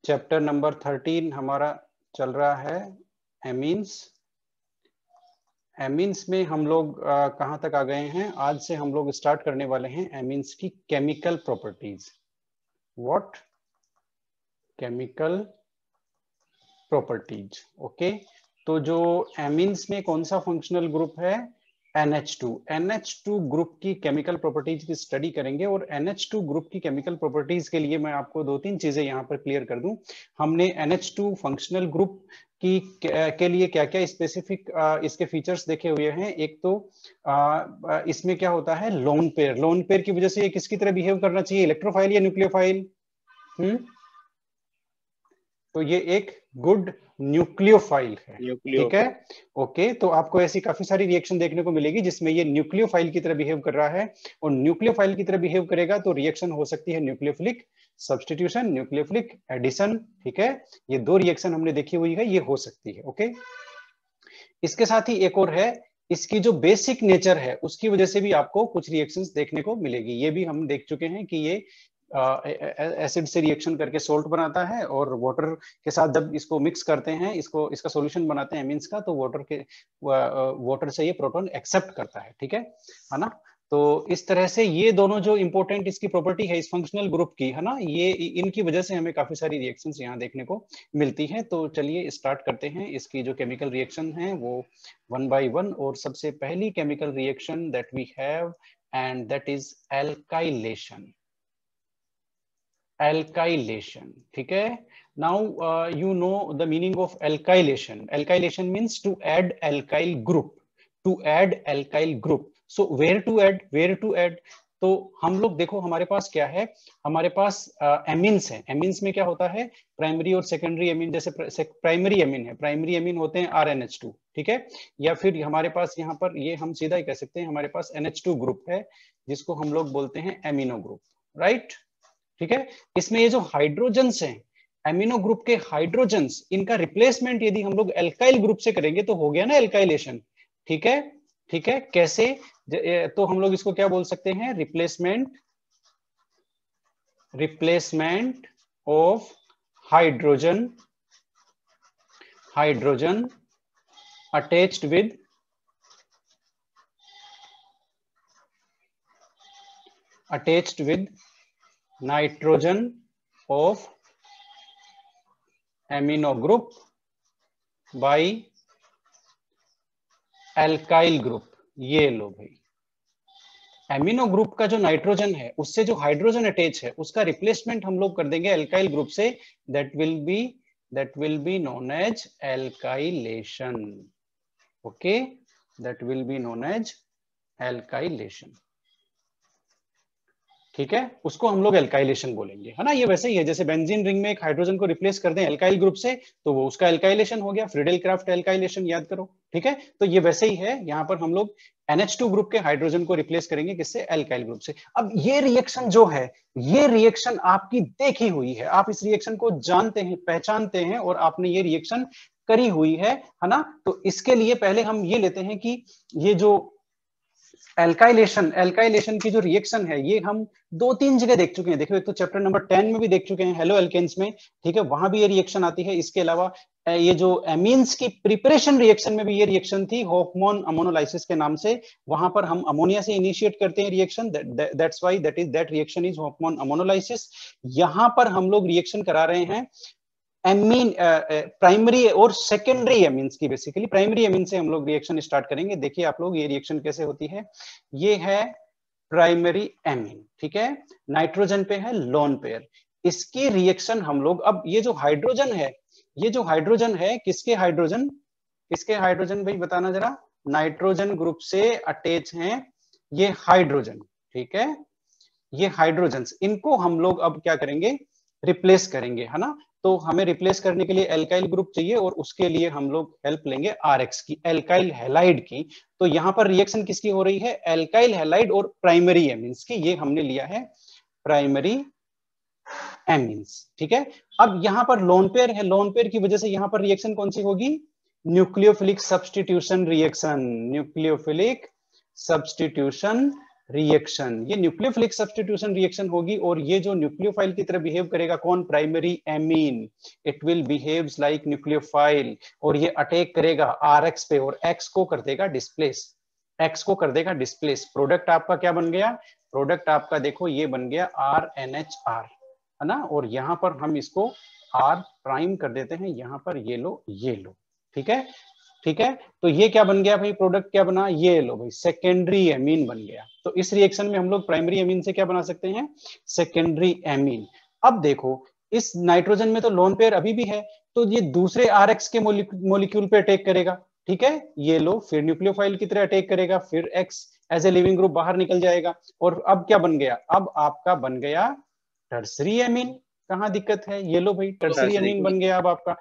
Chapter number 13 हमारा चल रहा है एमीन्स। एमीन्स में हम लोग कहाँ तक आ गए हैं? आज से हम लोग स्टार्ट करने वाले हैं एमीन्स की chemical properties. What? Chemical properties. Okay, तो जो एमीन्स में कौन सा फंक्शनल ग्रुप है? NH2। NH2 ग्रुप की केमिकल प्रॉपर्टीज की स्टडी करेंगे। और NH2 ग्रुप की केमिकल प्रॉपर्टीज के लिए मैं आपको दो तीन चीजें यहाँ पर क्लियर कर दूं। हमने NH2 फंक्शनल ग्रुप की के लिए क्या क्या स्पेसिफिक इसके फीचर्स देखे हुए हैं। एक तो इसमें क्या होता है? Lone pair. लोन पेयर की वजह से ये किसकी तरह बिहेव करना चाहिए? इलेक्ट्रोफाइल या न्यूक्लियोफाइल? तो ये एक गुड न्यूक्लियोफाइल है। ठीक है, ओके। तो आपको ऐसी काफी सारी रिएक्शन देखने को मिलेगी जिसमें ये न्यूक्लियोफाइल की तरह बिहेव कर रहा है। और न्यूक्लियोफाइल की तरह बिहेव करेगा तो रिएक्शन हो सकती है न्यूक्लियोफिलिक सब्स्टिट्यूशन, न्यूक्लियोफिलिक एडिशन। ठीक है, ये दो रिएक्शन हमने देखी हुई है, ये हो सकती है। ओके, इसके साथ ही एक और है, इसकी जो बेसिक नेचर है उसकी वजह से भी आपको कुछ रिएक्शंस देखने को मिलेगी। ये भी हम देख चुके हैं कि ये एसिड से रिएक्शन करके सोल्ट बनाता है, और वाटर के साथ जब इसको मिक्स करते हैं, इसका सॉल्यूशन बनाते हैं एमीन्स का, तो वाटर से ये प्रोटॉन एक्सेप्ट करता है। ठीक है ना? तो इस तरह से ये दोनों जो इंपॉर्टेंट इसकी प्रॉपर्टी है इस फंक्शनल ग्रुप की, है ना, ये इनकी वजह से हमें काफी सारी रिएक्शंस यहाँ देखने को मिलती हैं। तो चलिए स्टार्ट करते हैं। इसकी जो केमिकल रिएक्शन है वो वन बाय वन। और सबसे पहली chemical reaction that we have and that is alkylation. Alkylation. ठीक है, now you know the meaning of alkylation. Alkylation means to add alkyl group. To add alkyl group. So where to add? Where to add? तो हम लोग देखो हमारे पास क्या है, हमारे पास एमीन्स है। एमीन्स में क्या होता है? प्राइमरी और सेकेंडरी एमीन। जैसे प्राइमरी एमीन है, प्राइमरी एमीन होते हैं RNH2। ठीक है, या फिर हमारे पास यहाँ पर ये हम सीधा ही कह सकते हैं हमारे पास NH2 ग्रुप है जिसको हम लोग बोलते हैं एमिनो ग्रुप। राइट, ठीक है। इसमें ये जो हाइड्रोजन्स हैं, एमिनो ग्रुप के हाइड्रोजन्स, इनका रिप्लेसमेंट यदि हम लोग एल्काइल ग्रुप से करेंगे तो हो गया ना एल्काइलेशन। ठीक है, ठीक है। कैसे? तो हम लोग इसको क्या बोल सकते हैं? Replacement of hydrogen attached with nitrogen of amino group by alkyl group. ये लो भाई, एमिनो ग्रुप का जो नाइट्रोजन है उससे जो हाइड्रोजन अटैच है उसका रिप्लेसमेंट हम लोग कर देंगे एल्काइल ग्रुप से। That will be known as alkylation. Okay, that will be known as alkylation. ठीक है, उसको हम लोग एल्काइलेशन बोलेंगे, है ना। ये वैसे ही है जैसे बेंजीन रिंग में एक हाइड्रोजन को रिप्लेस कर दें एल्काइल ग्रुप से तो वो उसका एल्काइलेशन हो गया। फ्रीडेल क्राफ्ट एल्काइलेशन याद करो। ठीक है, तो ये वैसे ही है, यहाँ पर हम लोग NH2 ग्रुप के हाइड्रोजन को रिप्लेस करेंगे किससे? एल्काइल ग्रुप से। अब ये रिएक्शन जो है, ये रिएक्शन आपकी देखी हुई है, आप इस रिएक्शन को जानते हैं, पहचानते हैं, और आपने ये रिएक्शन करी हुई है ना। तो इसके लिए पहले हम ये लेते हैं कि ये जो एल्काइलेशन की जो रिएक्शन है ये हम दो तीन जगह देख चुके हैं। देखो, एक तो चैप्टर नंबर 10 में भी देख चुके हैं, हेलो एल्केन्स में। ठीक है, वहां भी ये रिएक्शन आती है। इसके अलावा ये जो एमीन्स की प्रिपरेशन रिएक्शन में भी ये रिएक्शन थी, हॉफमैन अमोनोलाइसिस के नाम से। वहां पर हम अमोनिया से इनिशिएट करते हैं reaction, that's why that reaction is Hofmann ammonolysis. यहां पर हम लोग रिएक्शन करा रहे हैं एमीन प्राइमरी और सेकेंडरी एमीन्स की। बेसिकली प्राइमरी एमीन से हम लोग रिएक्शन स्टार्ट करेंगे। देखिए आप लोग ये रिएक्शन कैसे होती है। ये है प्राइमरी एमीन। ठीक है, नाइट्रोजन पे है लोन पेयर। इसकी रिएक्शन हम लोग, अब ये जो हाइड्रोजन है, ये जो हाइड्रोजन है किसके हाइड्रोजन भाई बताना जरा? नाइट्रोजन ग्रुप से अटैच हैं ये हाइड्रोजन। ठीक है, ये हाइड्रोजन्स, इनको हम लोग अब क्या करेंगे? रिप्लेस करेंगे, है ना। तो हमें रिप्लेस करने के लिए एल्काइल ग्रुप चाहिए और उसके लिए हम लोग हेल्प लेंगे RX की, एल्काइल हैलाइड की। तो यहां पर रिएक्शन किसकी हो रही है? एल्काइल हैलाइड और प्राइमरी एमीन्स की। ये हमने लिया है प्राइमरी एमीन्स। ठीक है, अब यहां पर लोन पेयर है, लोन पेयर की वजह से यहां पर रिएक्शन कौन सी होगी? Nucleophilic substitution reaction. Nucleophilic substitution reaction, ये न्यूक्लियोफिलिक सब्स्टिट्यूशन रिएक्शन होगी, और ये जो न्यूक्लियोफाइल की तरह बिहेव करेगा कौन, primary amine, it will behaves like nucleophile, और ये अटैक करेगा आरएक्स पे और एक्स को कर देगा डिस्प्लेस, एक्स को कर देगा डिस्प्लेस। प्रोडक्ट आपका क्या बन गया, प्रोडक्ट आपका देखो ये बन गया आर एन एच आर, है ना, और यहां पर हम इसको आर प्राइम कर देते हैं, यहां पर ये लो ये लो, ठीक है, ठीक है। तो ये क्या बन गया भाई, प्रोडक्ट क्या बना, ये लो भाई सेकेंडरी एमीन बन गया। तो इस रिएक्शन में हम लोग प्राइमरी एमीन से क्या बना सकते हैं, सेकेंडरी एमीन। अब देखो इस नाइट्रोजन में तो लोन पेयर अभी भी है, तो ये दूसरे आरएक्स के मोलिक्यूल पे अटैक करेगा, ठीक है, ये लो फिर न्यूक्लियोफाइल की तरह अटैक करेगा, फिर X as a leaving group बाहर निकल जाएगा, और अब क्या बन गया, अब आपका बन गया टर्सरी एमीन। कहां दिक्कत है, ये लो भाई टर्सरी एमीन बन गया अब आपका,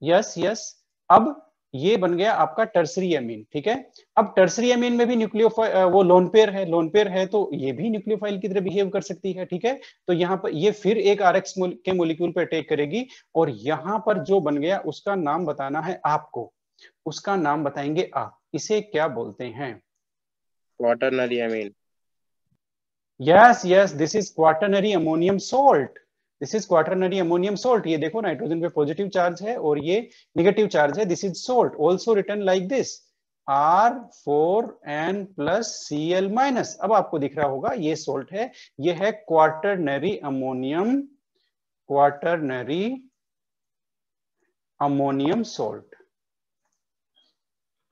यस यस। अब ये बन गया आपका टर्सरी एमीन, ठीक है। अब टर्सरी एमीन में भी न्यूक्लियोफाइल वो लोन पेयर है, लोन पेयर है तो ये भी न्यूक्लियोफाइल की तरह बिहेव कर सकती है, ठीक है। तो यहाँ पर ये फिर एक आरएक्स के मोलिक्यूल पे अटैक करेगी, और यहां पर जो बन गया उसका नाम बताना है आपको, उसका नाम बताएंगे आप, इसे क्या बोलते हैं, quaternary amine. Yes yes, this is quaternary ammonium salt, this is quaternary ammonium salt. ये देखो नाइट्रोजन पे पॉजिटिव चार्ज है और ये निगेटिव चार्ज है, this is salt, also written like this R4N plus Cl minus. अब आपको दिख रहा होगा ये सोल्ट है, ये है quaternary ammonium, quaternary ammonium salt,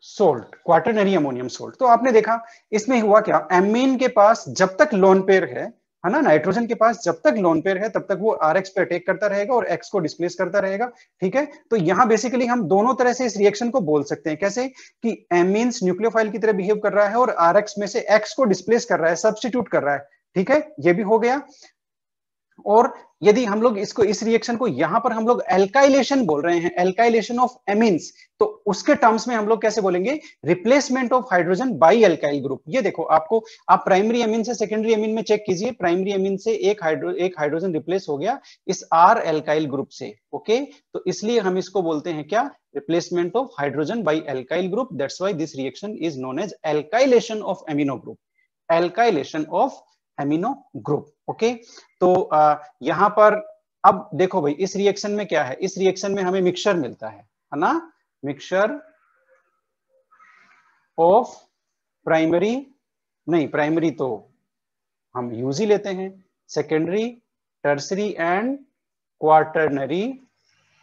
salt, quaternary ammonium salt. तो आपने देखा इसमें हुआ क्या, एमीन के पास जब तक लोन पेयर है ना, नाइट्रोजन के पास जब तक लोन पेयर है तब तक वो आरएक्स पे अटैक करता रहेगा और एक्स को डिस्प्लेस करता रहेगा, ठीक है। तो यहां बेसिकली हम दोनों तरह से इस रिएक्शन को बोल सकते हैं, कैसे कि एमीन्स न्यूक्लियोफाइल की तरह बिहेव कर रहा है और आरएक्स में से एक्स को डिस्प्लेस कर रहा है, सब्स्टिट्यूट कर रहा है, ठीक है, ये भी हो गया। और यदि हम लोग इसको इस रिएक्शन को यहां पर हम लोग एल्काइलेशन बोल रहे हैं, एल्काइलेशन ऑफ एमीन्स, तो उसके टर्म्स में हम लोग कैसे बोलेंगे, replacement of hydrogen by alkyl group. ये देखो आपको, आप प्राइमरी एमीन से सेकेंडरी एमीन में चेक कीजिए, प्राइमरी एमीन से एक हाइड्रोजन रिप्लेस हो गया इस आर एल्काइल ग्रुप से, ओके। तो इसलिए हम इसको बोलते हैं क्या, replacement of hydrogen by alkyl group, that's why this reaction is known as alkylation of amino group, alkylation of amino group, okay. तो यहां पर अब देखो भाई इस रिएक्शन में क्या है, इस रिएक्शन में हमें मिक्सचर मिलता है ना, मिक्सचर ऑफ प्राइमरी, नहीं प्राइमरी तो हम यूज ही लेते हैं, secondary, tertiary and quaternary,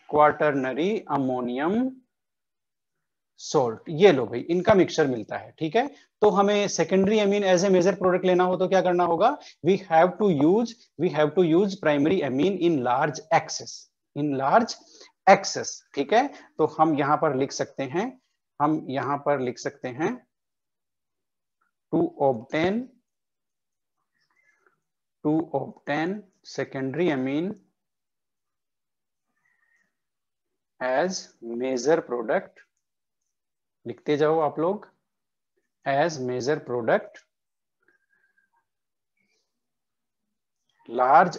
quaternary ammonium salt, ये लो भाई इनका मिक्सचर मिलता है, ठीक है। तो हमें secondary amine as a major product लेना हो तो क्या करना होगा, we have to use primary amine in large excess, in large excess, ठीक है। तो हम यहां पर लिख सकते हैं, हम यहां पर लिख सकते हैं to obtain secondary amine as major product, लिखते जाओ आप लोग, as major product large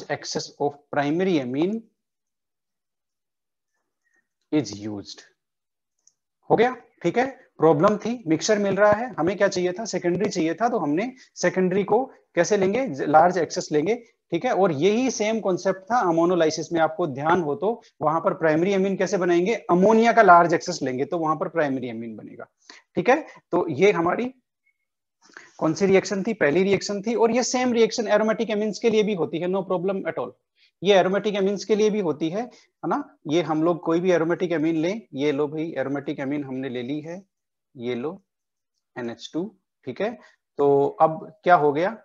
excess of primary amine is used, हो गया, ठीक है। प्रॉब्लम थी मिक्सचर मिल रहा है, हमें क्या चाहिए था, सेकेंडरी चाहिए था, तो हमने सेकेंडरी को कैसे लेंगे, लार्ज एक्सेस लेंगे, ठीक है। और यही सेम कॉन्सेप्ट था अमोनोलाइसिस में, आपको ध्यान हो तो वहां पर प्राइमरी एमीन कैसे बनाएंगे, अमोनिया का लार्ज एक्सेस लेंगे तो वहां पर प्राइमरी एमीन बनेगा, ठीक है। तो ये हमारी कौन सी रिएक्शन थी, पहली रिएक्शन थी, और ये सेम रिएक्शन एरोमेटिक एमिन्स के लिए भी होती है, नो प्रॉब्लम एट ऑल, ये एरोमेटिक एमिन्स के लिए भी होती है ना। ये हम लोग कोई भी एरोमेटिक एमीन लें, ये लो भाई एरोमेटिक एमीन हमने ले ली है, ये लो NH2, ठीक है। तो अब क्या हो गया,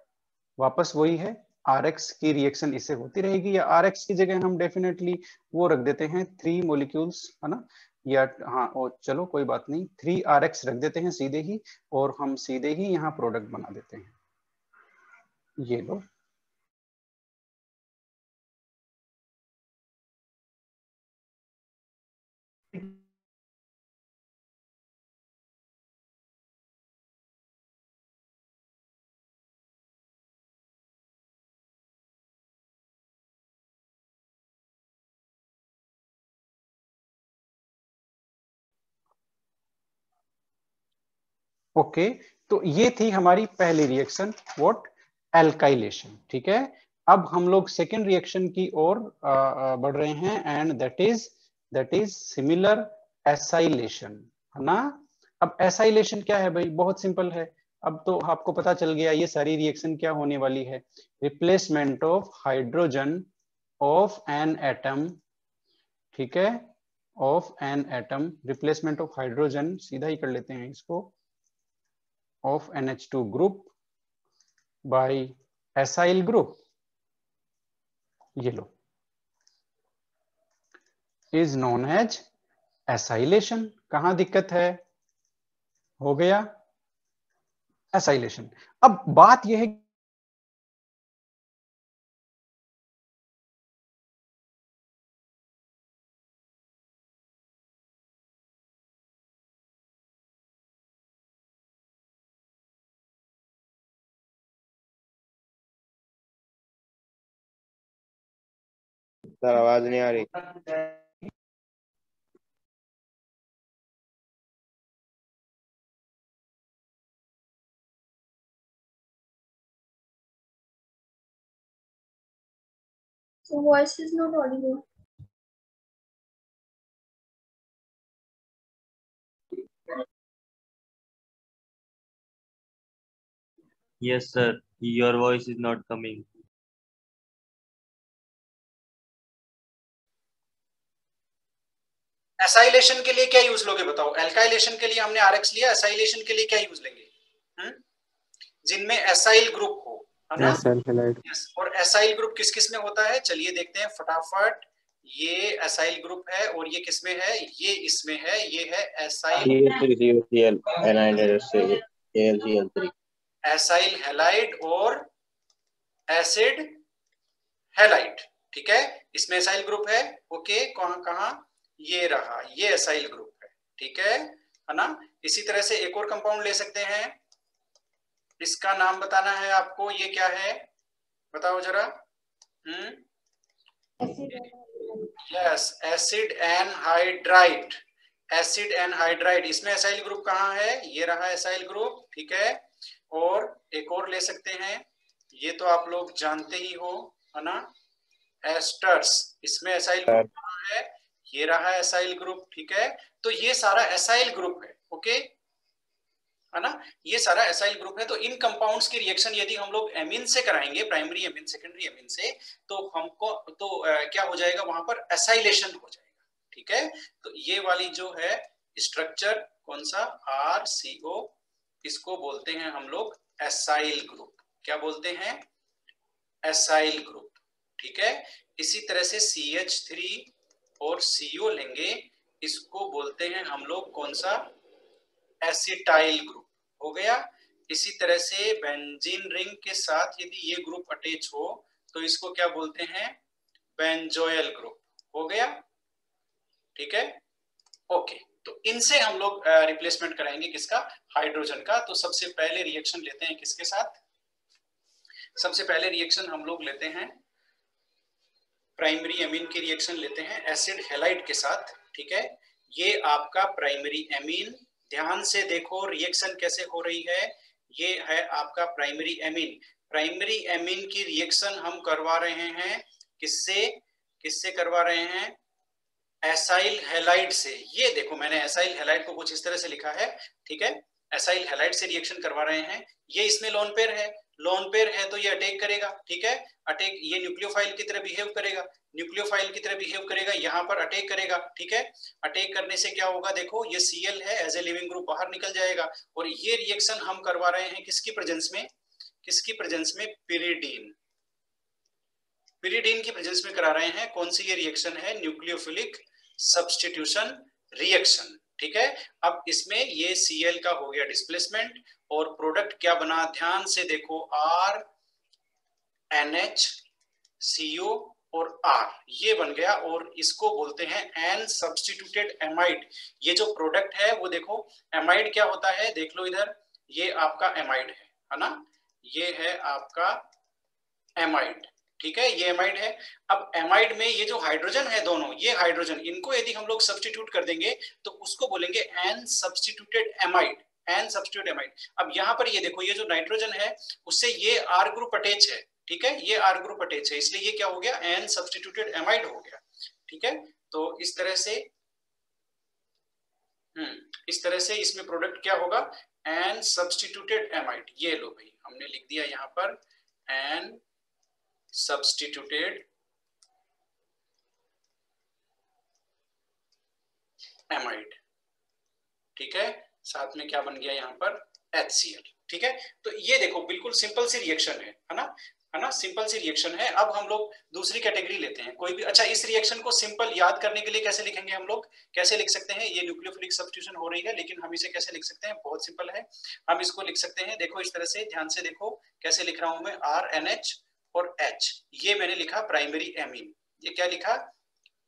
वापस वही है, RX की रिएक्शन इससे होती रहेगी, या RX की जगह हम डेफिनेटली वो रख देते हैं 3 मॉलिक्यूल्स, है ना, या हाँ, और चलो कोई बात नहीं 3RX रख देते हैं सीधे ही, और हम सीधे ही यहाँ प्रोडक्ट बना देते हैं, ये लो। ओके, तो ये थी हमारी पहली रिएक्शन, व्हाट, एल्काइलेशन। ठीक है, अब हम लोग सेकेंड रिएक्शन की ओर बढ़ रहे हैं, and that is similar acylation, है ना। अब एसाइलेशन क्या है भाई, बहुत सिंपल है। अब तो आपको पता चल गया ये सारी रिएक्शन क्या होने वाली है, replacement of hydrogen of an atom, ठीक है, of an atom, replacement of hydrogen, सीधा ही कर लेते हैं इसको, of NH2 group by acyl group, ये लो, is known as acylation। कहां दिक्कत है, हो गया acylation। अब बात यह है, सर आवाज नहीं आ रही। So voice is not audible. Yes, sir. Your voice is not coming. Acylation के लिए क्या यूज लोगे बताओ, एल्काइलेशन के लिए हमने आरएक्स लिया, एसाइलेशन के लिए क्या यूज लेंगे, जिनमें एसाइल ग्रुप हो, है ना। यस, और एसाइल ग्रुप किस किस में होता है, चलिए देखते हैं फटाफट। ये एसाइल ग्रुप है, और ये किसमें है, ये इसमें है, ये है एसाइल एसाइल हैलाइड और एसिड हैलाइड। ठीक है, इसमें एसाइल ग्रुप है। ओके, कहां कहां, ये रहा, ये एसाइल ग्रुप है। ठीक है ना। इसी तरह से एक और कंपाउंड ले सकते हैं, इसका नाम बताना है आपको, ये क्या है बताओ जरा। Yes, acid anhydride, acid anhydride. इसमें एसाइल ग्रुप कहाँ है, ये रहा एसाइल ग्रुप। ठीक है, और एक और ले सकते हैं, ये तो आप लोग जानते ही हो, है ना, एस्टर्स। इसमें एसाइल ग्रुप कहाँ है, ये रहा एसाइल ग्रुप। ठीक है, तो ये सारा एसाइल ग्रुप है। ओके, है ना, ये सारा एसाइल ग्रुप है। तो इन कंपाउंड्स की रिएक्शन यदि हम लोग एमीन से कराएंगे, प्राइमरी एमीन सेकेंडरी एमीन से, तो हमको तो क्या हो जाएगा, वहां पर एसाइलेशन हो जाएगा। ठीक है, तो ये वाली जो है स्ट्रक्चर कौन सा, RCO, इसको बोलते हैं हम लोग एसाइल ग्रुप। क्या बोलते हैं, एसाइल ग्रुप। ठीक है, इसी तरह से CH3 और CO लेंगे, इसको बोलते हैं हम लोग कौन सा, एसिटाइल ग्रुप। हो गया। इसी तरह से बेंजीन रिंग के साथ यदि ये ग्रुप अटैच हो तो इसको क्या बोलते हैं, बेंजोइल ग्रुप। हो गया, ठीक है। ओके, तो इनसे हम लोग रिप्लेसमेंट कराएंगे किसका, हाइड्रोजन का। तो सबसे पहले रिएक्शन लेते हैं किसके साथ, सबसे पहले रिएक्शन हम लोग लेते हैं प्राइमरी एमीन की रिएक्शन लेते हैं एसिड हैलाइड के साथ। ठीक है, ये आपका प्राइमरी एमीन, ध्यान से देखो रिएक्शन कैसे हो रही है। ये है आपका प्राइमरी एमीन। प्राइमरी एमीन की रिएक्शन हम करवा रहे हैं किससे, किससे करवा रहे हैं, एसाइल हैलाइड से। ये देखो मैंने एसाइल हैलाइड को कुछ इस तरह से लिखा है। ठीक है, एसाइल हैलाइड से रिएक्शन करवा रहे हैं। ये इसमें लोन पेयर है, लोन पेयर है तो ये अटैक करेगा। ठीक है, अटैक, ये न्यूक्लियोफाइल की तरह बिहेव करेगा, न्यूक्लियोफाइल की तरह बिहेव करेगा, यहाँ पर अटैक करेगा। ठीक है, अटैक करने से क्या होगा, देखो ये Cl है, एज ए लिविंग ग्रुप बाहर निकल जाएगा। और ये रिएक्शन हम करवा रहे हैं किसकी प्रेजेंस में, किसकी प्रेजेंस में, पिरिडीन, पिरिडीन की प्रेजेंस में करा रहे हैं। कौन सी ये रिएक्शन है, न्यूक्लियोफिलिक सब्स्टिट्यूशन रिएक्शन। ठीक है, अब इसमें ये Cl का हो गया डिस्प्लेसमेंट, और प्रोडक्ट क्या बना, ध्यान से देखो, RNH CO और R, ये बन गया। और इसको बोलते हैं एन सब्स्टिट्यूटेड एमाइड। ये जो प्रोडक्ट है वो देखो, एमाइड क्या होता है, देख लो इधर, ये आपका एमाइड है ना, ये है आपका एमाइड। ठीक है, ये एमाइड है। अब एमाइड में ये जो हाइड्रोजन है दोनों, ये हाइड्रोजन, इनको यदि हम लोग सब्स्टिट्यूट कर देंगे तो उसको बोलेंगे N substituted amide. N substitute amide. अब यहाँ पर ये देखो, ये जो नाइट्रोजन है उससे ये R ग्रुप अटैच है, ठीक है, ये R ग्रुप अटैच है, इसलिए ये क्या हो गया, एन सब्स्टिट्यूटेड एमाइड हो गया, ठीक है। तो इस तरह से इसमें प्रोडक्ट क्या होगा, एन सब्स्टिट्यूटेड एमाइड। ये लो भाई, हमने लिख दिया यहाँ पर एन सब्स्टिट्यूटेड एमाइड, ठीक है। साथ में क्या बन गया यहाँ पर, HCl, ठीक है। तो ये देखो बिल्कुल सिंपल सी रिएक्शन है ना, सिंपल सी रिएक्शन है। अब हम लोग दूसरी कैटेगरी लेते हैं कोई भी। अच्छा, इस रिएक्शन को सिंपल याद करने के लिए कैसे लिखेंगे हम लोग, कैसे लिख सकते हैं, ये न्यूक्लियोफिलिक सब्स्टिट्यूशन हो रही है, लेकिन हम इसे कैसे लिख सकते हैं, बहुत सिंपल है। हम इसको लिख सकते हैं, देखो इस तरह से, ध्यान से देखो कैसे लिख रहा हूं मैं, RNH और H, ये मैंने लिखा प्राइमरी एमीन, ये क्या लिखा,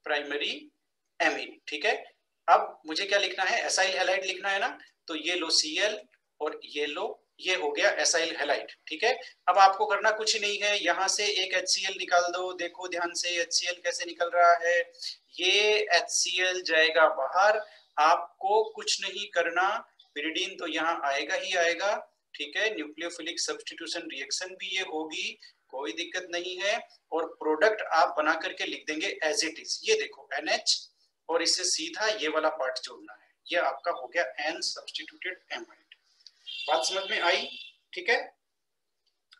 प्राइमरी एमीन, ठीक है। अब मुझे क्या लिखना है, एसाइल हैलाइड लिखना है ना, तो ये लो Cl और ये लो, ये हो गया एसाइल हैलाइड, ठीक है। अब आपको करना कुछ नहीं है, यहां से एक HCl निकाल दो, देखो ध्यान से HCl कैसे निकल रहा है, ये HCl जाएगा बाहर, आपको कुछ नहीं करना, पिरिडीन तो यहाँ आएगा ही आएगा, ठीक है। न्यूक्लियोफिलिक सब्स्टिट्यूशन रिएक्शन भी ये होगी, कोई दिक्कत नहीं है, और प्रोडक्ट आप बना करके लिख देंगे एज इट इज। ये देखो NH और इससे सीधा ये वाला पार्ट जोड़ना है, ये आपका हो गया एन सब्स्टिट्यूटेड एमाइड। बात समझ में आई, ठीक है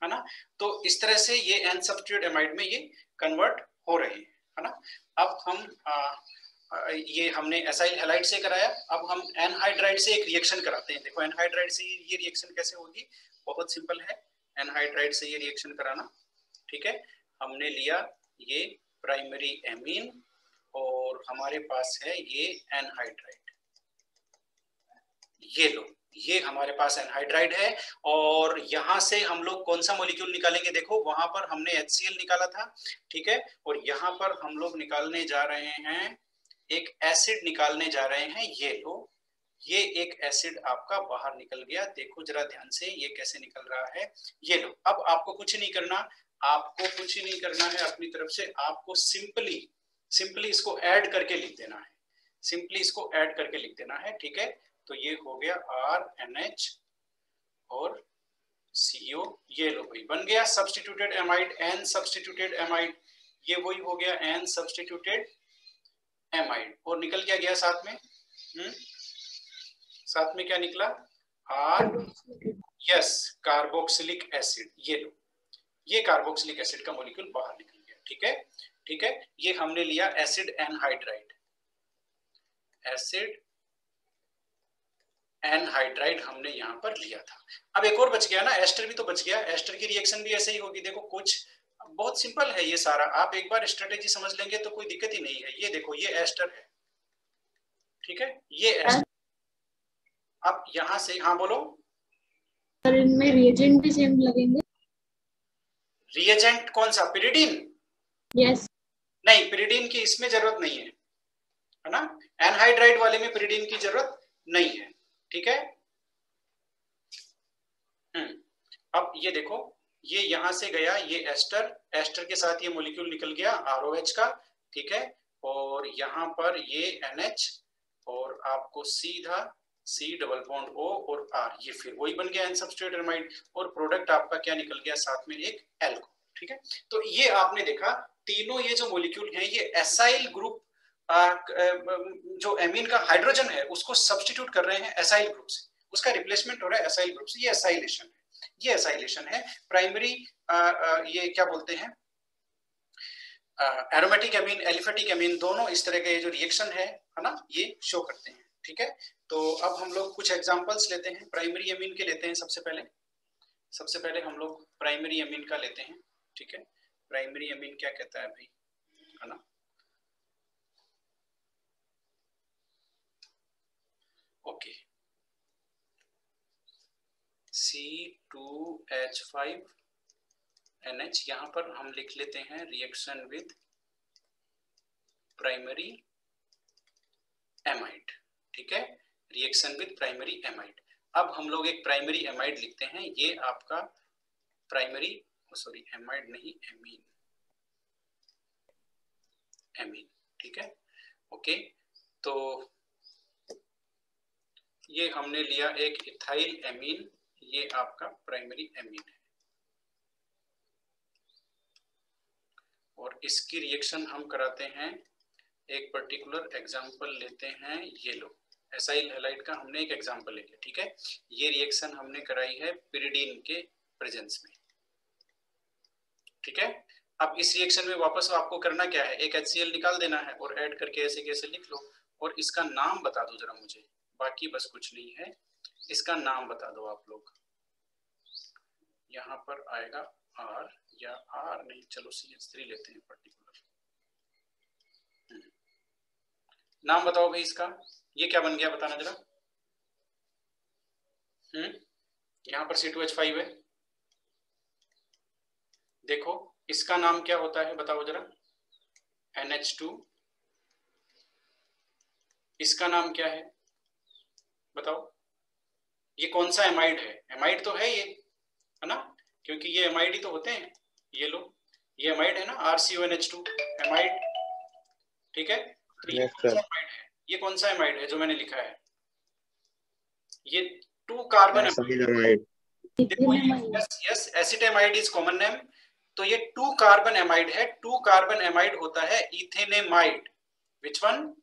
ना। तो इस तरह से ये एन सब्स्टिट्यूटेड एमाइड में ये कन्वर्ट हो रहे हैं, है ना। अब हम ये हमने एसाइल हैलाइड से कराया, अब हम एनहाइड्राइड से एक रिएक्शन कराते हैं। देखो एनहाइड्राइड से ये रिएक्शन कैसे होगी, बहुत सिंपल है, एनहाइड्राइड से ये रिएक्शन कराना, ठीक है। हमने लिया ये प्राइमरी एमीन और हमारे पास है ये एनहाइड्राइड, ये लो, ये हमारे पास एनहाइड्राइड है, और यहां से हम लोग कौन सा मॉलिक्यूल निकालेंगे, देखो वहां पर हमने HCl निकाला था, ठीक है, और यहाँ पर हम लोग निकालने जा रहे हैं, एक एसिड निकालने जा रहे हैं, ये लो, ये एक एसिड आपका बाहर निकल गया, देखो जरा ध्यान से ये कैसे निकल रहा है, ये लो। अब आपको कुछ नहीं करना, आपको कुछ नहीं करना है अपनी तरफ से, आपको सिंपली इसको ऐड करके लिख देना है, सिंपली इसको ऐड करके लिख देना है, ठीक है। तो ये हो गया RNH और CO, ये लो भाई बन गया substituted amide, N substituted amide, ये वही हो गया एन सब्स्टिट्यूटेड एमाइड। और निकल क्या गया साथ में, साथ में क्या निकला, यस कार्बोक्सिलिक एसिड, ये लो, ये कार्बोक्सिलिक एसिड का मॉलिक्यूल बाहर निकल गया, ठीक है, ठीक है। ये हमने लिया एसिड एनहाइड्राइड, एसिड एनहाइड्राइड हमने यहाँ पर लिया था। अब एक और बच गया ना, एस्टर भी तो बच गया, एस्टर की रिएक्शन भी ऐसे ही होगी, देखो कुछ बहुत सिंपल है ये सारा, आप एक बार स्ट्रेटेजी समझ लेंगे तो कोई दिक्कत ही नहीं है। ये देखो ये एस्टर है, ठीक है, ये एस्टर। अब यहाँ से, हाँ बोलो, सर इनमें रिएजेंट भी सेम लगेंगे? रिएजेंट कौन सा, पिरिडीन? यस। नहीं, पिरिडीन की इसमें जरूरत नहीं है ना, एनहाइड्राइड वाले में पिरिडीन की जरूरत नहीं है, ठीक है। अब ये देखो, ये यहां से गया, ये एस्टर, एस्टर के साथ ये मॉलिक्यूल निकल गया ROH का, ठीक है, और यहाँ पर ये NH और आपको सीधा C डबल बॉन्ड O और R, ये फिर वही बन गया एन सब्स्टिट्यूटेड एमाइड, और प्रोडक्ट आपका क्या निकल गया साथ में, एक एल्को, ठीक है। तो ये आपने देखा तीनों ये जो मॉलिक्यूल हैं ये एसाइल ग्रुप, जो एमीन का हाइड्रोजन है उसको सब्स्टिट्यूट कर रहे हैं एसाइल ग्रुप से, उसका रिप्लेसमेंट हो रहा है एसाइल ग्रुप से, ये एसाइलेशन है, ये एसाइलेशन है। प्राइमरी ये क्या बोलते हैं, एरोमेटिक एमीन, एलिफेटिक एमीन, दोनों इस तरह के जो रिएक्शन है ना, ये शो करते हैं, ठीक है। तो अब हम लोग कुछ एग्जांपल्स लेते हैं, प्राइमरी एमीन के लेते हैं। सबसे पहले हम लोग प्राइमरी एमीन का लेते हैं, ठीक है। प्राइमरी एमीन क्या कहता है भाई, है ना, ओके, C2H5NH, यहां पर हम लिख लेते हैं रिएक्शन विद प्राइमरी एमाइड, ठीक है, रिएक्शन विद प्राइमरी एमाइड। अब हम लोग एक प्राइमरी एमाइड लिखते हैं, ये आपका प्राइमरी, सॉरी एमाइड नहीं, एमीन, ठीक है, ओके। तो ये हमने लिया एक इथाइल एमीन, ये आपका प्राइमरी एमीन है, और इसकी रिएक्शन हम कराते हैं, एक पर्टिकुलर एग्जांपल लेते हैं, ये लो एसाइल हैलाइड का हमने एक एग्जांपल लिया, ठीक है। ये रिएक्शन हमने कराई है पिरिडीन के प्रेजेंस में, ठीक है। अब इस रिएक्शन में वापस आपको करना क्या है, एक HCl निकाल देना है और ऐड करके ऐसे कैसे लिख लो, और इसका नाम बता दो जरा मुझे, बाकी बस कुछ नहीं है, इसका नाम बता दो आप लोग। यहाँ पर आएगा R, या R नहीं, चलो CH3 लेते हैं पर्टिकुलर। नाम बताओ भाई इसका, ये क्या बन गया बताना जरा। यहाँ पर C2H5 है, देखो इसका नाम क्या होता है बताओ जरा, NH2। इसका नाम क्या है बताओ, ये कौन सा एमाइड है, एमाइड तो है ये, है ना, क्योंकि ये एमाइड ही तो होते हैं, ये लो ये एमाइड है ना, RCONH2 एमाइड, ठीक है। तो ये कौन सा एमाइड है, ये कौन सा एमाइड है जो मैंने लिखा है, ये 2 कार्बन एमाइड, देखो yes acetamide is common name, तो ये 2 कार्बन एमाइड है, 2 कार्बन एमाइड होता है इथेनेमाइड, विच वन,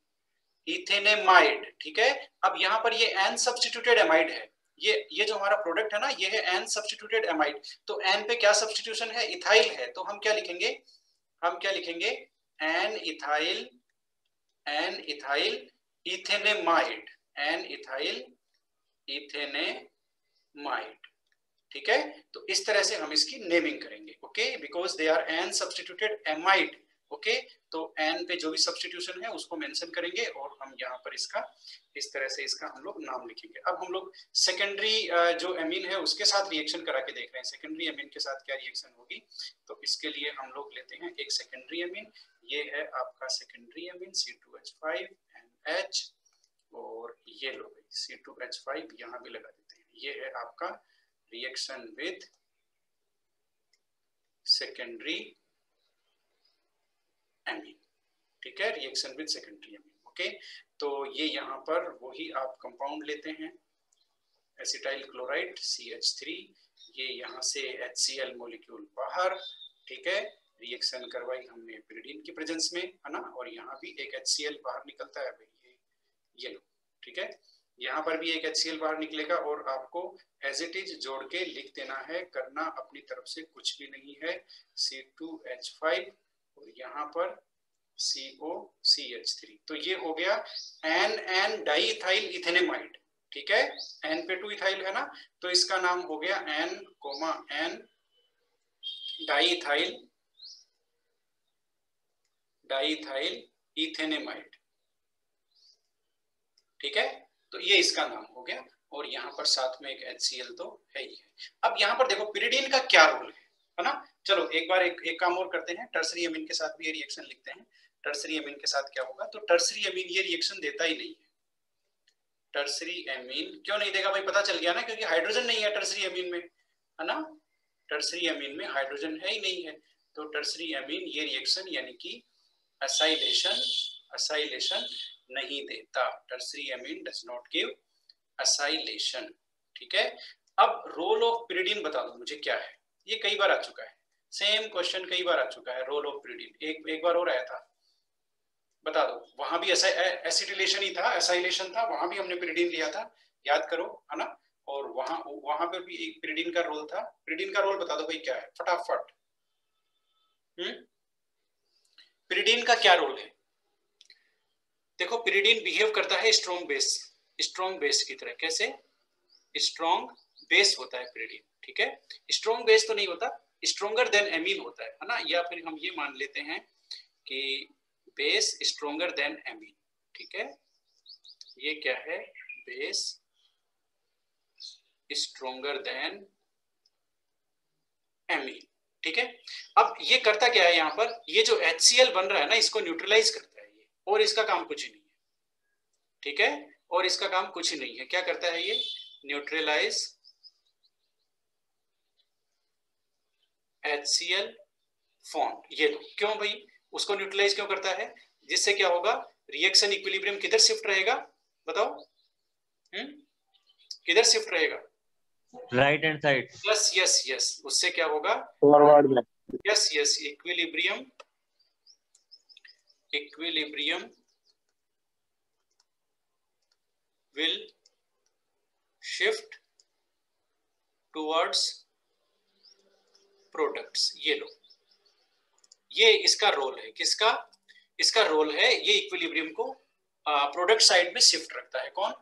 इथेनेमाइड, ठीक है। अब यहाँ पर ये एन सब्स्टिट्यूटेड एमाइड है, ये जो हमारा प्रोडक्ट है ना, ये है एन सब्स्टिट्यूटेड एमाइड, तो एन पे क्या सब्स्टिट्यूशन है, इथाइल है, तो हम क्या लिखेंगे, एन इथाइल इथेनेमाइड, एन इथाइल इथेनेमाइड, ठीक है। तो इस तरह से हम इसकी नेमिंग करेंगे, okay, because they are N substituted amide, okay. तो एन पे जो भी सब्स्टिट्यूशन है उसको मेंशन करेंगे, और हम यहाँ पर इसका इस तरह से इसका हम लोग नाम लिखेंगे। अब हम लोग सेकेंडरी जो एमीन है उसके साथ रिएक्शन करा के देख रहे हैं, सेकेंडरी एमीन के साथ क्या रिएक्शन होगी, तो इसके लिए हम लोग लेते हैं एक सेकेंडरी एमीन, ये है आपका सेकेंडरी एमीन C2H5NH, और ये लो C2H5 यहाँ भी लगा देते हैं, ये है आपका रिएक्शन विद सेकेंडरी एमीन, ठीक है, reaction with secondary amine, okay. तो ये यहाँ पर वही आप कंपाउंड लेते हैं, एसिटाइल क्लोराइड CH3, ये यहाँ से HCl मॉलिक्यूल बाहर, ठीक है, रिएक्शन करवाई हमने पिरिडीन की प्रेजेंस में, है ना, और यहाँ भी एक HCl बाहर निकलता है भाई, ये लो, ठीक है, यहाँ पर भी एक HCl बाहर निकलेगा, और आपको एज इट इज जोड़ के लिख देना है, करना अपनी तरफ से कुछ भी नहीं है, C2H5 और यहाँ पर COCH3, तो ये हो गया एन डाइइथाइल इथेनेमाइड, ठीक है, एन पे 2 इथाइल है ना, तो इसका नाम हो गया एन डाइइथाइल इथेनेमाइड, ठीक है। तो ये इसका नाम हो गया, और यहाँ पर साथ में एक HCl तो है ही है। अब यहाँ पर देखो पिरिडीन का क्या रोल है ना, चलो एक बार एक काम और करते हैं, टर्सरी एमीन के साथ भी ये रिएक्शन लिखते हैं, टर्सरी एमीन के साथ क्या होगा, तो टर्सरी एमीन ये रिएक्शन देता ही नहीं है, टर्सरी एमीन क्यों नहीं देगा भाई, पता चल गया ना, क्योंकि हाइड्रोजन नहीं है टर्सरी एमीन में, है ना, टर्सरी एमीन में हाइड्रोजन है ही नहीं है, तो टर्सरी एमीन ये रिएक्शन यानी कि असाइलेशन नहीं देता, tertiary amine does not give acylation, ठीक है। अब रोल ऑफ पिरिडीन बता दो मुझे क्या है, ये कई बार आ चुका है, सेम क्वेश्चन कई बार आ चुका है, रोल ऑफ पिरिडीन एक बार और आया था, बता दो, वहां भी एसिटिलेशन ही था, एसाइलेशन था, वहां भी हमने पिरिडीन लिया था, याद करो, है ना, और वहां पर भी एक पिरिडीन का रोल था, पिरिडीन का रोल बता दो भाई क्या है फटाफट। पिरिडीन का क्या रोल है, देखो पिरिडीन बिहेव करता है स्ट्रॉन्ग बेस की तरह, कैसे, स्ट्रॉन्ग बेस होता है पिरिडीन, ठीक है, स्ट्रॉन्ग बेस तो नहीं होता, स्ट्रॉन्गर देन एमीन होता है ना, या फिर हम ये मान लेते हैं कि बेस स्ट्रॉन्गर देन एमीन, ठीक है, ये क्या है, बेस स्ट्रॉन्गर देन एमीन, ठीक है। अब ये करता क्या है, यहाँ पर ये जो HCl बन रहा है ना, इसको न्यूट्रलाइज करता है ये, और इसका काम कुछ ही नहीं है, ठीक है, और इसका काम कुछ ही नहीं है, क्या करता है ये, न्यूट्रलाइज HCl फॉर्म, ये लो, क्यों भाई उसको न्यूट्रलाइज क्यों करता है, जिससे क्या होगा, रिएक्शन इक्विलिब्रियम किधर शिफ्ट रहेगा बताओ, किधर शिफ्ट रहेगा? Right hand side. Yes yes yes, उससे क्या होगा? फॉरवर्ड में। Yes yes, equilibrium will shift towards products। ये लो, ये इसका रोल है। किसका? इसका रोल है, ये इक्विलिब्रियम को प्रोडक्ट साइड में शिफ्ट रखता है। कौन?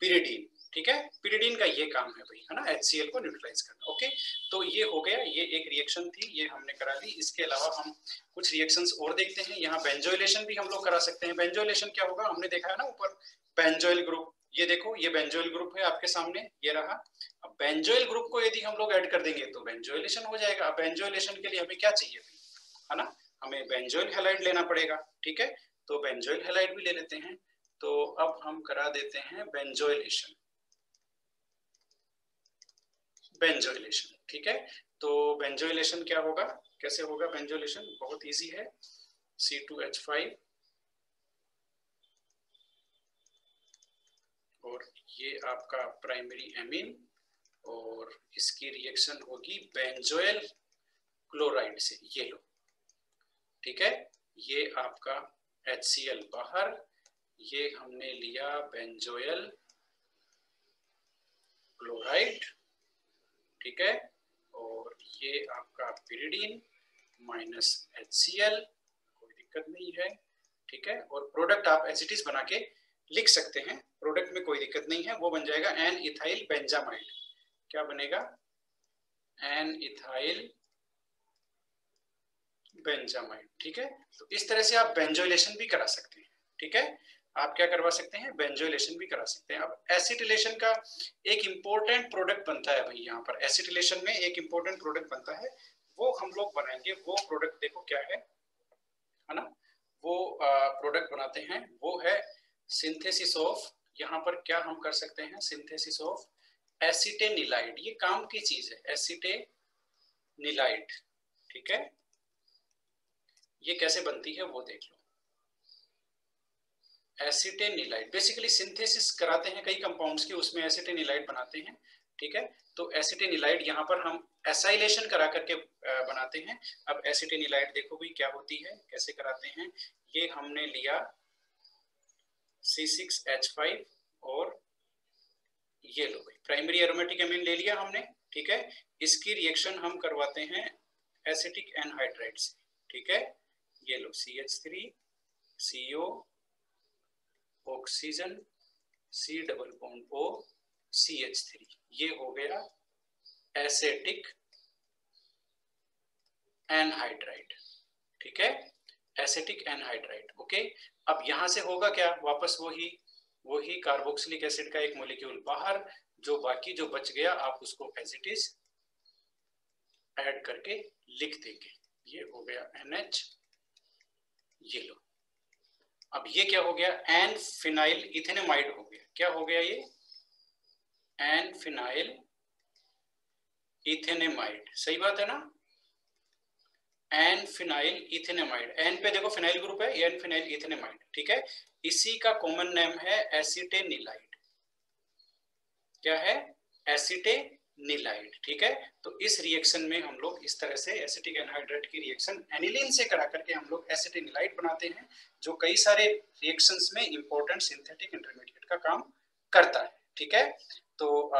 पिरिडीन। ठीक है, पिरिडीन का ये काम है भाई, है ना, HCl को न्यूट्रलाइज करना। ओके, तो ये हो गया, ये एक रिएक्शन थी, ये हमने करा ली। इसके अलावा हम कुछ रिएक्शंस और देखते हैं। यहाँ बेंजोइलेशन भी हम लोग करा सकते हैं। बेंजोइलेशन क्या होगा? हमने देखा है ना ऊपर, बेंजोइल ग्रुप। ये देखो, ये बेंजोइल ग्रुप है आपके सामने, ये रहा। अब बेंजोइल ग्रुप को यदि हम लोग ऐड कर देंगे तो बेंजोइलेशन हो जाएगा। अब बेंजोइलेशन के लिए हमें क्या चाहिए, है ना, हमें बेंजोइल हैलाइड लेना पड़ेगा। ठीक है, तो बेंजोइल हैलाइड भी ले लेते हैं। तो अब हम करा देते हैं बेंजोइलेशन। बेंजोइलेशन, ठीक है, तो बेंजोइलेशन क्या होगा, कैसे होगा बेंजोइलेशन? बहुत इजी है। C2H5 और ये आपका प्राइमरी एमीन, और इसकी रिएक्शन होगी बेंजोइल क्लोराइड से। ये लो, ठीक है, ये आपका HCl बाहर, ये हमने लिया बेंजोइल क्लोराइड। ठीक है, और ये आपका पिरिडीन माइनस HCl, कोई दिक्कत नहीं है। ठीक है, और प्रोडक्ट आप एसिटिस बना के लिख सकते हैं, प्रोडक्ट में कोई दिक्कत नहीं है। वो बन जाएगा एन इथाइल बेंजामाइड। क्या बनेगा? N ethyl benzamide. ठीक है, तो इस तरह से आप बेंजोइलेशन भी करा सकते हैं। ठीक है, आप क्या करवा सकते हैं? बेंजोइलेशन भी करा सकते हैं। अब एसिटिलेशन का एक इंपॉर्टेंट प्रोडक्ट बनता है भाई, यहाँ पर एसिटिलेशन में एक इंपॉर्टेंट प्रोडक्ट बनता है, वो हम लोग बनाएंगे। वो प्रोडक्ट देखो क्या है ना, वो प्रोडक्ट बनाते हैं, वो है सिंथेसिस ऑफ, यहाँ पर क्या हम कर सकते हैं, सिंथेसिस ऑफ एसिटेनिलाइड। ये काम की चीज है, एसिटेनिलाइड। ठीक है, ये कैसे बनती है वो देख लो। एसिटेनिलाइड बेसिकली सिंथेसिस कराते हैं कई कंपाउंड्स की, उसमें एसिटेनिलाइड बनाते हैं। ठीक है, तो एसिटेनिलाइड यहाँ पर हम एसाइलेशन करा करके बनाते हैं। अब एसिटेनिलाइड देखो भी क्या होती है, कैसे कराते हैं। ये हमने लिया C6H5 और ये लो भाई प्राइमरी एरोमेटिक एमीन ले लिया हमने। ठीक है, इसकी रिएक्शन हम करवाते हैं एसिटिक एनहाइड्राइड से। ठीक है, ये लो CH3 CO oxygen C double bond O CH3, ये हो गया एसिटिक एनहाइड्राइड। ठीक है, एसिटिक एनहाइड्राइड। ओके, अब यहां से होगा क्या, वापस वही कार्बोक्सिलिक एसिड का एक मॉलिक्यूल बाहर, जो बाकी जो बच गया आप उसको एज इट इज ऐड करके लिख देंगे। ये हो गया NH। ये लो, अब ये क्या हो गया, एन फिनाइल इथेनेमाइड हो गया। क्या हो गया ये? N phenyl ethanamide. सही बात है ना, एन फिनाइल इथेनेमाइड। एन पे देखो फिनाइल ग्रुप है, एन फिनाइल इथेनेमाइड। ठीक है, इसी का कॉमन नेम है एसिटेनिलाइड। क्या है? एसिटेनिलाइड। ठीक है, तो इस रिएक्शन में हम लोग इस तरह से एसिटिक एनहाइड्राइड की रिएक्शन एनिलीन से करा करके हम लोग एसिटेनिलाइड बनाते हैं, जो कई सारे रिएक्शंस में इंपॉर्टेंट सिंथेटिक इंटरमीडिएट का काम करता है। ठीक है, तो